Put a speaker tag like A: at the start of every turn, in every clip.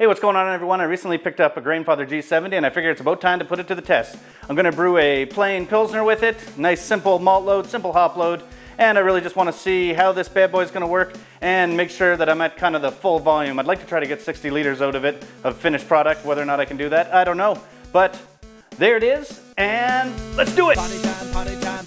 A: Hey, what's going on everyone? I recently picked up a Grainfather G70 and I figured it's about time to put it to the test. I'm going to brew a plain Pilsner with it, nice simple malt load, simple hop load, and I really just want to see how this bad boy is going to work and make sure that I'm at kind of the full volume. I'd like to try to get 60 liters out of it, of finished product. Whether or not I can do that, I don't know. But there it is, and let's do it!
B: Party time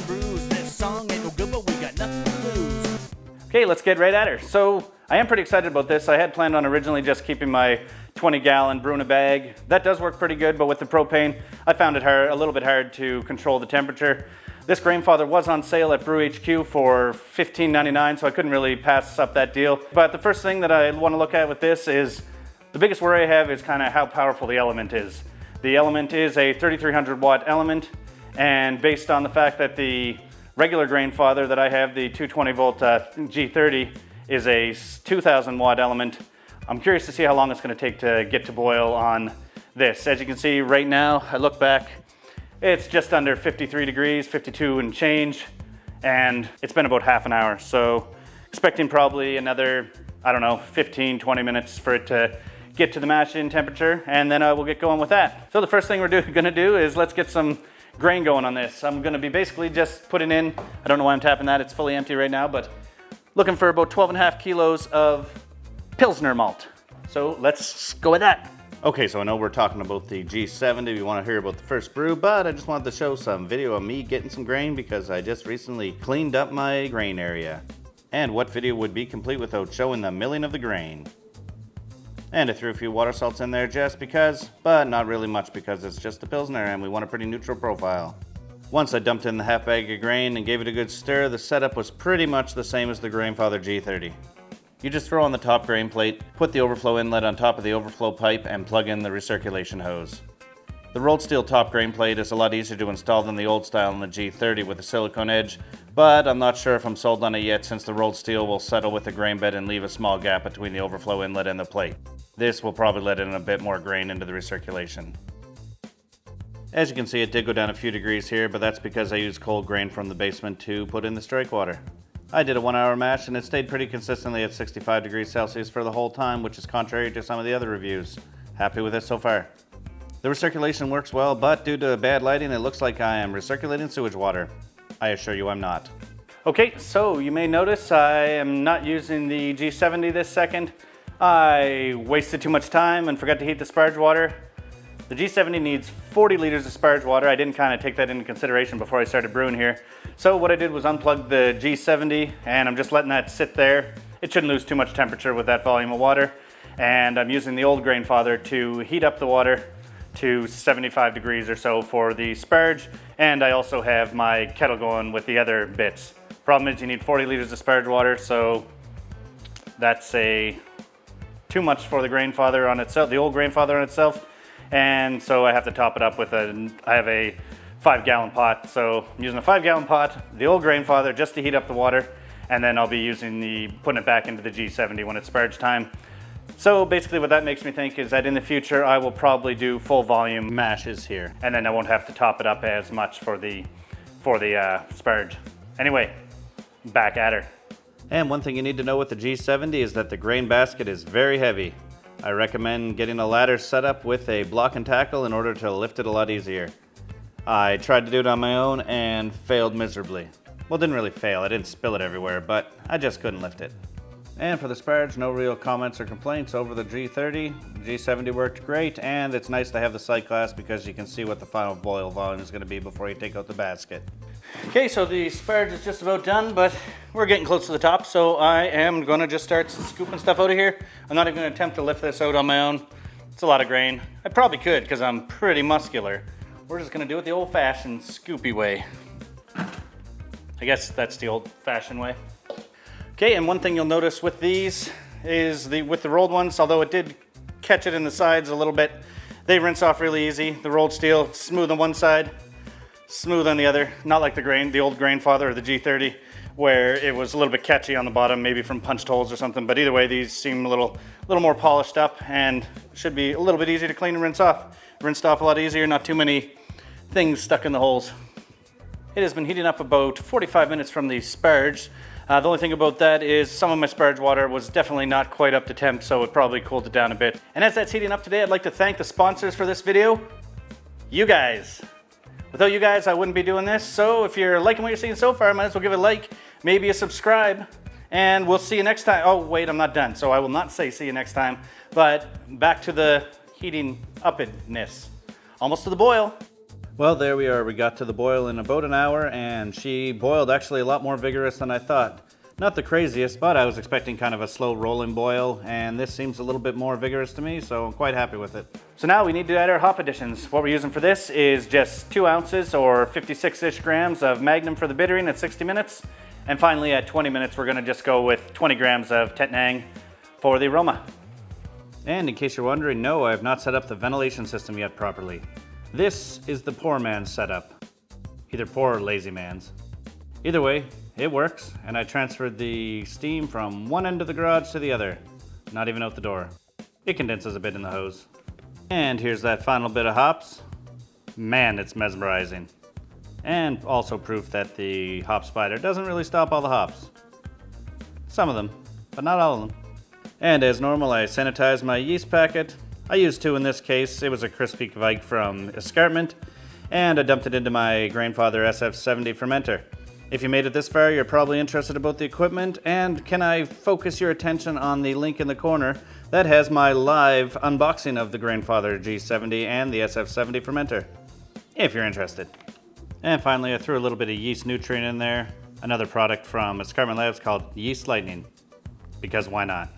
B: brews. This song ain't no good, but we got nothing to lose.
A: Okay, let's get right at her. So, I am pretty excited about this. I had planned on originally just keeping my 20-gallon brew in a bag. That does work pretty good, but with the propane, I found it a little bit hard to control the temperature. This Grainfather was on sale at Brew HQ for $15.99, so I couldn't really pass up that deal. But the first thing that I want to look at with this is, the biggest worry I have is kind of how powerful the element is. The element is a 3300 watt element, and based on the fact that the regular Grainfather that I have, the 220 volt G30, is a 2000 watt element. I'm curious to see how long it's going to take to get to boil on this. As you can see right now, I look back, it's just under 53 degrees, 52 and change, and it's been about half an hour. So expecting probably another, I don't know, 15, 20 minutes for it to get to the mash-in temperature, and then we'll get going with that. So the first thing we're gonna do is let's get some grain going on this. I'm gonna be basically just putting in, I don't know why I'm tapping that, it's fully empty right now, but looking for about 12.5 kilos of Pilsner malt. So let's go with that. Okay, so I know we're talking about the G70, we want to hear about the first brew, but I just wanted to show some video of me getting some grain because I just recently cleaned up my grain area. And what video would be complete without showing the milling of the grain? And I threw a few water salts in there just because, but not really much because it's just a Pilsner and we want a pretty neutral profile. Once I dumped in the half bag of grain and gave it a good stir, the setup was pretty much the same as the Grainfather G30. You just throw on the top grain plate, put the overflow inlet on top of the overflow pipe, and plug in the recirculation hose. The rolled steel top grain plate is a lot easier to install than the old style on the G30 with a silicone edge, but I'm not sure if I'm sold on it yet since the rolled steel will settle with the grain bed and leave a small gap between the overflow inlet and the plate. This will probably let in a bit more grain into the recirculation. As you can see, it did go down a few degrees here, but that's because I used cold grain from the basement to put in the strike water. I did a 1 hour mash and it stayed pretty consistently at 65 degrees Celsius for the whole time, which is contrary to some of the other reviews. Happy with it so far. The recirculation works well, but due to bad lighting, it looks like I am recirculating sewage water. I assure you I'm not. Okay, so you may notice I am not using the G70 this second. I wasted too much time and forgot to heat the Sparge water. The G70 needs 40 liters of Sparge water. I didn't kind of take that into consideration before I started brewing here. So what I did was unplug the G70 and I'm just letting that sit there. It shouldn't lose too much temperature with that volume of water. And I'm using the old Grainfather to heat up the water to 75 degrees or so for the Sparge. And I also have my kettle going with the other bits. Problem is you need 40 liters of Sparge water, so that's too much for the Grainfather on itself, the old Grainfather on itself. And so I have to top it up with I have a 5-gallon pot. So I'm using a 5-gallon pot, the old Grainfather, just to heat up the water. And then I'll be putting it back into the G70 when it's Sparge time. So basically what that makes me think is that in the future, I will probably do full volume mashes here. And then I won't have to top it up as much for the Sparge. Anyway, back at her. And one thing you need to know with the G70 is that the grain basket is very heavy. I recommend getting a ladder set up with a block and tackle in order to lift it a lot easier. I tried to do it on my own and failed miserably. Well, didn't really fail, I didn't spill it everywhere, but I just couldn't lift it. And for the Sparge, no real comments or complaints over the G30. G70 worked great, and it's nice to have the sight glass because you can see what the final boil volume is going to be before you take out the basket. Okay, so the Sparge is just about done, but we're getting close to the top, so I am going to just start scooping stuff out of here. I'm not even going to attempt to lift this out on my own. It's a lot of grain. I probably could because I'm pretty muscular. We're just going to do it the old-fashioned scoopy way. I guess that's the old-fashioned way. Okay, and one thing you'll notice with these is with the rolled ones, although it did catch it in the sides a little bit, they rinse off really easy. The rolled steel, smooth on one side, smooth on the other. Not like the old Grainfather or the G30, where it was a little bit catchy on the bottom, maybe from punched holes or something. But either way, these seem a little more polished up and should be a little bit easier to clean and rinse off. Rinsed off a lot easier, not too many things stuck in the holes. It has been heating up about 45 minutes from the Sparge. The only thing about that is some of my Sparge water was definitely not quite up to temp, so it probably cooled it down a bit. And as that's heating up today, I'd like to thank the sponsors for this video, you guys. Without you guys, I wouldn't be doing this. So if you're liking what you're seeing so far, might as well give it a like, maybe a subscribe, and we'll see you next time. Oh, wait, I'm not done, so I will not say see you next time, but back to the heating uppedness. Almost to the boil. Well, there we are. We got to the boil in about an hour, and she boiled actually a lot more vigorous than I thought. Not the craziest, but I was expecting kind of a slow rolling boil, and this seems a little bit more vigorous to me, so I'm quite happy with it. So now we need to add our hop additions. What we're using for this is just 2 ounces or 56-ish grams of Magnum for the bittering at 60 minutes. And finally at 20 minutes, we're gonna just go with 20 grams of Tettnang for the aroma. And in case you're wondering, no, I have not set up the ventilation system yet properly. This is the poor man's setup. Either poor or lazy man's. Either way, it works, and I transferred the steam from one end of the garage to the other, not even out the door. It condenses a bit in the hose. And here's that final bit of hops. Man, it's mesmerizing. And also proof that the hop spider doesn't really stop all the hops. Some of them, but not all of them. And as normal, I sanitized my yeast packet. I used 2 in this case. It was a crispy Kvike from Escarpment, and I dumped it into my Grainfather SF70 fermenter. If you made it this far, you're probably interested about the equipment, and can I focus your attention on the link in the corner that has my live unboxing of the Grainfather G70 and the SF70 fermenter, if you're interested. And finally, I threw a little bit of yeast nutrient in there, another product from Escarpment Labs called Yeast Lightning, because why not?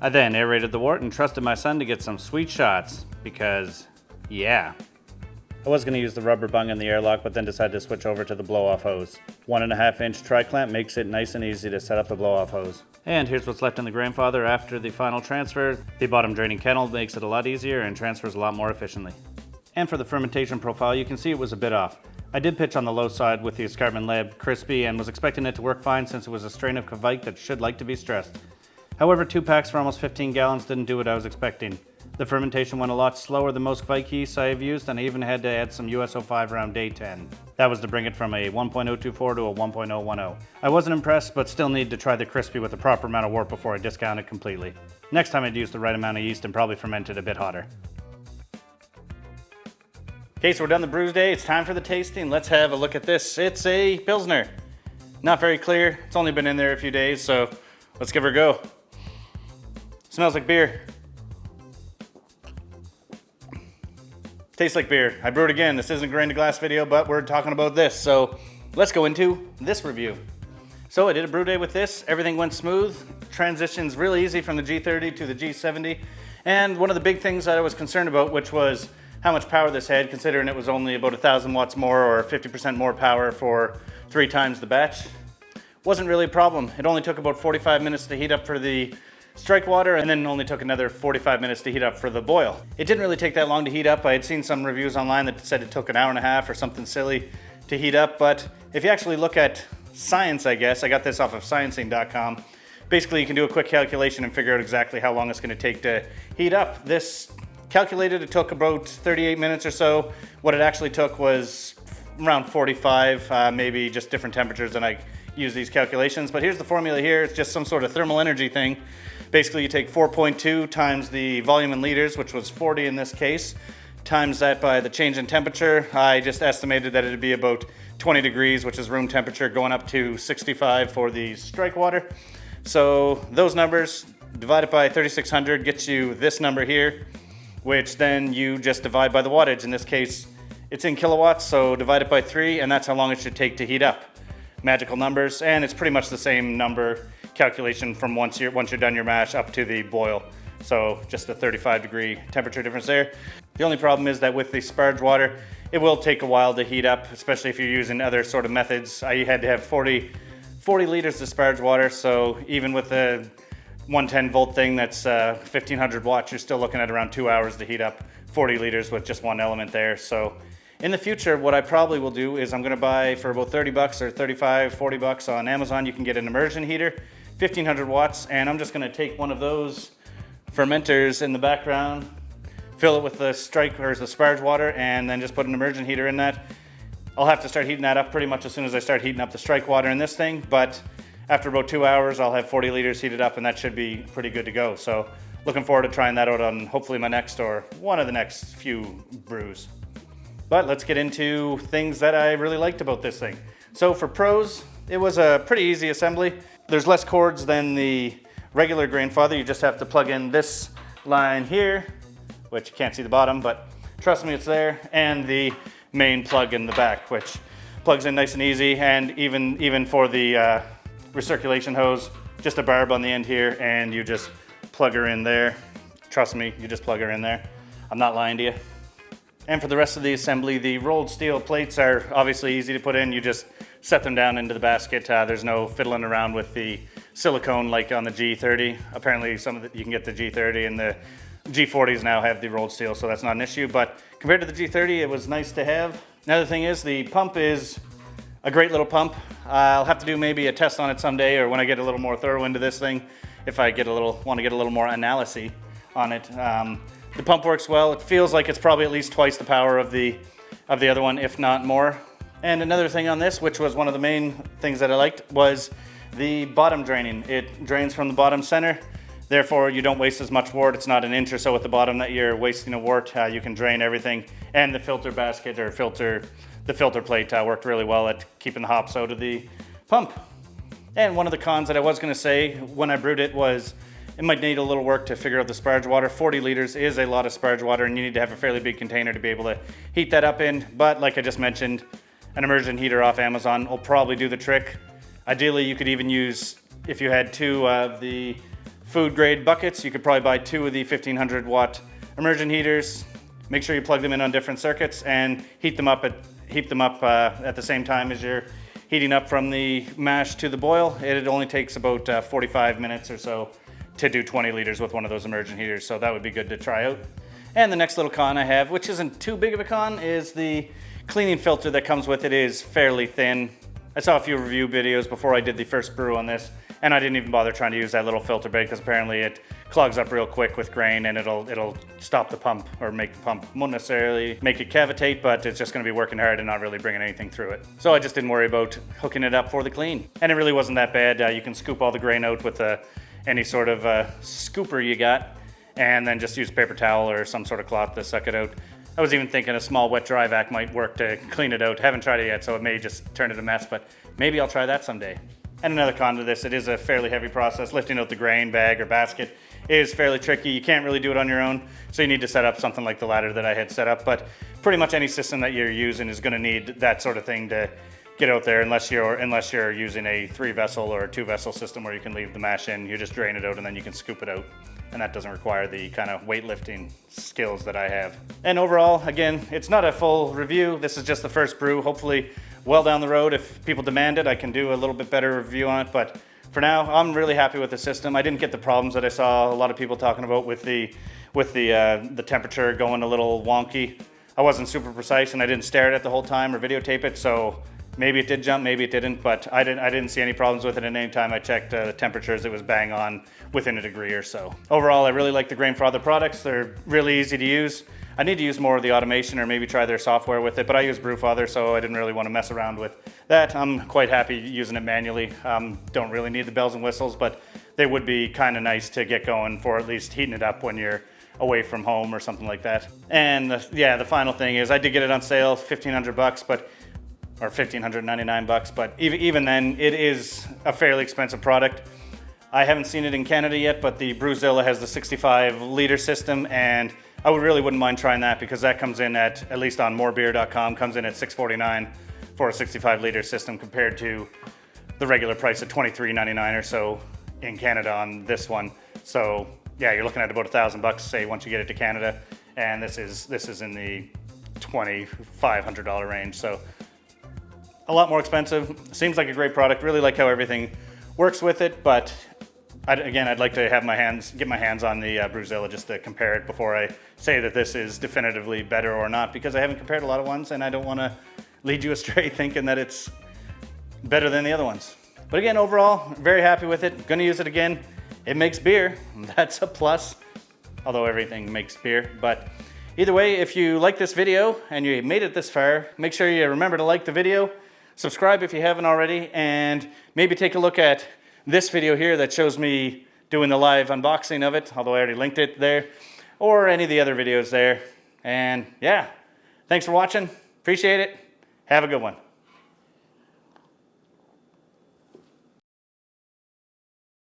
A: I then aerated the wort and trusted my son to get some sweet shots, because yeah. I was going to use the rubber bung in the airlock, but then decided to switch over to the blow-off hose. 1.5-inch tri-clamp makes it nice and easy to set up the blow-off hose. And here's what's left in the Grainfather after the final transfer. The bottom draining kennel makes it a lot easier and transfers a lot more efficiently. And for the fermentation profile, you can see it was a bit off. I did pitch on the low side with the Escarpment Lab Crispy and was expecting it to work fine since it was a strain of Kvike that should like to be stressed. However, 2 packs for almost 15 gallons didn't do what I was expecting. The fermentation went a lot slower than most Kvike yeasts I have used, and I even had to add some US-05 around day 10. That was to bring it from a 1.024 to a 1.010. I wasn't impressed, but still need to try the Crispy with the proper amount of wort before I discount it completely. Next time I'd use the right amount of yeast and probably ferment it a bit hotter. Okay, so we're done the brews day. It's time for the tasting. Let's have a look at this. It's a Pilsner. Not very clear. It's only been in there a few days, so let's give her a go. Smells like beer. Tastes like beer. I brewed again. This isn't a grain to glass video, but we're talking about this. So let's go into this review. So I did a brew day with this. Everything went smooth. Transitions really easy from the G30 to the G70. And one of the big things that I was concerned about, which was how much power this had, considering it was only about 1,000 watts more or 50% more power for 3 times the batch, wasn't really a problem. It only took about 45 minutes to heat up for the strike water, and then only took another 45 minutes to heat up for the boil. It didn't really take that long to heat up. I had seen some reviews online that said it took an hour and a half or something silly to heat up, but if you actually look at science, I guess, I got this off of sciencing.com, basically you can do a quick calculation and figure out exactly how long it's going to take to heat up. This calculated it took about 38 minutes or so. What it actually took was around 45, maybe just different temperatures than I use these calculations. But here's the formula here. It's just some sort of thermal energy thing. Basically, you take 4.2 times the volume in liters, which was 40 in this case, times that by the change in temperature. I just estimated that it'd be about 20 degrees, which is room temperature, going up to 65 for the strike water. So those numbers divided by 3,600 gets you this number here, which then you just divide by the wattage. In this case, it's in kilowatts, so divide it by 3, and that's how long it should take to heat up. Magical numbers, and it's pretty much the same number calculation from once you're done your mash up to the boil. So just a 35-degree temperature difference there. The only problem is that with the Sparge water, it will take a while to heat up, especially if you're using other sort of methods. I had to have 40 liters of Sparge water, so even with the 110 volt thing that's 1500 watts, you're still looking at around 2 hours to heat up 40 liters with just one element there. So in the future, what I probably will do is I'm gonna buy for about 30 bucks or 35, 40 bucks on Amazon, you can get an immersion heater, 1500 watts, and I'm just gonna take one of those fermenters in the background, fill it with the strike or the Sparge water, and then just put an immersion heater in that. I'll have to start heating that up pretty much as soon as I start heating up the strike water in this thing, but after about 2 hours, I'll have 40 liters heated up, and that should be pretty good to go. So looking forward to trying that out on hopefully my next or one of the next few brews. But let's get into things that I really liked about this thing. So for pros, it was a pretty easy assembly. There's less cords than the regular Grainfather. You just have to plug in this line here, which you can't see the bottom, but trust me, it's there, and the main plug in the back, which plugs in nice and easy, and even for the recirculation hose, just a barb on the end here, and you just plug her in there. Trust me, you just plug her in there. I'm not lying to you. And for the rest of the assembly, the rolled steel plates are obviously easy to put in. You just set them down into the basket. There's no fiddling around with the silicone like on the G30. Apparently you can get the G30, and the G40s now have the rolled steel, so that's not an issue. But compared to the G30, it was nice to have. Another thing is the pump is a great little pump. I'll have to do maybe a test on it someday, or when I get a little more thorough into this thing, if I want to get a little more analysis on it. The pump works well. It feels like it's probably at least twice the power of the other one, if not more. And another thing on this, which was one of the main things that I liked, was the bottom draining. It drains from the bottom center, therefore you don't waste as much wort. It's not an inch or so at the bottom that you're wasting a wort. You can drain everything. And the filter basket, or the filter plate worked really well at keeping the hops out of the pump. And one of the cons that I was going to say when I brewed it was it might need a little work to figure out the Sparge water. 40 liters is a lot of Sparge water, and you need to have a fairly big container to be able to heat that up in. But like I just mentioned, an immersion heater off Amazon will probably do the trick. Ideally, you could even use, if you had 2 of the food grade buckets, you could probably buy 2 of the 1500 watt immersion heaters. Make sure you plug them in on different circuits and heat them up at the same time as you're heating up from the mash to the boil. It only takes about 45 minutes or so to do 20 liters with one of those immersion heaters, so that would be good to try out. And the next little con I have, which isn't too big of a con, is the cleaning filter that comes with it is fairly thin. I saw a few review videos before I did the first brew on this, and I didn't even bother trying to use that little filter bit because apparently it clogs up real quick with grain, and it'll stop the pump, or make the pump, won't necessarily make it cavitate, but it's just going to be working hard and not really bringing anything through it. So I just didn't worry about hooking it up for the clean. And it really wasn't that bad. You can scoop all the grain out with any sort of scooper you got, and then just use a paper towel or some sort of cloth to suck it out. I was even thinking a small wet dry vac might work to clean it out. Haven't tried it yet, so it may just turn it a mess, but maybe I'll try that someday. And another con to this, it is a fairly heavy process. Lifting out the grain bag or basket is fairly tricky. You can't really do it on your own, so you need to set up something like the ladder that I had set up. But pretty much any system that you're using is going to need that sort of thing to get out there, unless you're using a 3-vessel or a 2-vessel system where you can leave the mash in. You just drain it out and then you can scoop it out. And that doesn't require the kind of weightlifting skills that I have. And overall, again, it's not a full review. This is just the first brew. Hopefully, well down the road, if people demand it, I can do a little bit better review on it. But for now, I'm really happy with the system. I didn't get the problems that I saw a lot of people talking about with the temperature going a little wonky. I wasn't super precise, and I didn't stare at it the whole time or videotape it, so maybe it did jump, maybe it didn't, but I didn't see any problems with it. And any time I checked the temperatures, it was bang on within a degree or so. Overall, I really like the Grainfather products. They're really easy to use. I need to use more of the automation or maybe try their software with it, but I use Brewfather, so I didn't really want to mess around with that. I'm quite happy using it manually. Don't really need the bells and whistles, but they would be kind of nice to get going for at least heating it up when you're away from home or something like that. And the final thing is I did get it on sale, $1,500, or $1,599, but even then, it is a fairly expensive product. I haven't seen it in Canada yet, but the Brewzilla has the 65-liter system, and I really wouldn't mind trying that because that comes in at least on morebeer.com, comes in at $649 for a 65-liter system compared to the regular price of $23.99 or so in Canada on this one. So yeah, you're looking at about $1,000, say, once you get it to Canada, and this is in the $2,500 range. So a lot more expensive. Seems like a great product. Really like how everything works with it, but I'd like to get my hands on the Brewzilla just to compare it before I say that this is definitively better or not, because I haven't compared a lot of ones, and I don't want to lead you astray thinking that it's better than the other ones. But again, overall, very happy with it. Gonna use it again. It makes beer. That's a plus, although everything makes beer, but Either way, if you like this video and you made it this far, make sure you remember to like the video, subscribe if you haven't already, and maybe take a look at this video here that shows me doing the live unboxing of it, although I already linked it there, or any of the other videos there. And yeah, thanks for watching. Appreciate it. Have a good one.